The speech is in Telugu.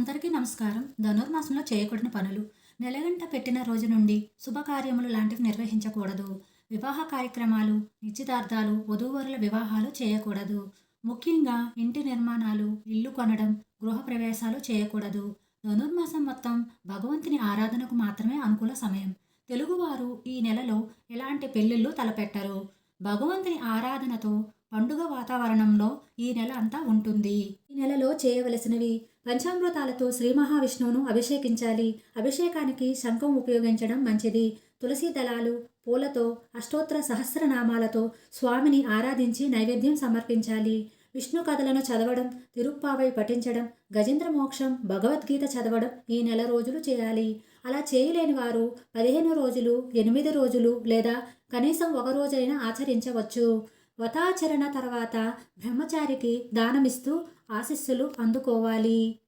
అందరికీ నమస్కారం. ధనుర్మాసంలో చేయకూడని పనులు. నెలగంట పెట్టిన రోజు నుండి శుభకార్యములు లాంటివి నిర్వహించకూడదు. వివాహ కార్యక్రమాలు, నిశ్చితార్థాలు, వధూవరుల వివాహాలు చేయకూడదు. ముఖ్యంగా ఇంటి నిర్మాణాలు, ఇల్లు కొనడం, గృహప్రవేశాలు చేయకూడదు. ధనుర్మాసం మొత్తం భగవంతుని ఆరాధనకు మాత్రమే అనుకూల సమయం. తెలుగువారు ఈ నెలలో ఎలాంటి పెళ్లిళ్ళు తలపెట్టరు. భగవంతుని ఆరాధనతో పండుగ వాతావరణంలో ఈ నెల అంతా ఉంటుంది. ఈ నెలలో చేయవలసినవి: పంచామృతాలతో శ్రీ మహావిష్ణువును అభిషేకించాలి. అభిషేకానికి శంఖం ఉపయోగించడం మంచిది. తులసి దళాలు, పూలతో అష్టోత్తర సహస్రనామాలతో స్వామిని ఆరాధించి నైవేద్యం సమర్పించాలి. విష్ణు కథలను చదవడం, తిరుప్పావై పఠించడం, గజేంద్ర మోక్షం, భగవద్గీత చదవడం ఈ నెల రోజులు చేయాలి. అలా చేయలేని వారు 15 రోజులు, 8 రోజులు లేదా కనీసం ఒక రోజైనా ఆచరించవచ్చు. వ్రతాచరణ తర్వాత బ్రహ్మచారికి దానమిస్తూ ఆశీస్సులు అందుకోవాలి.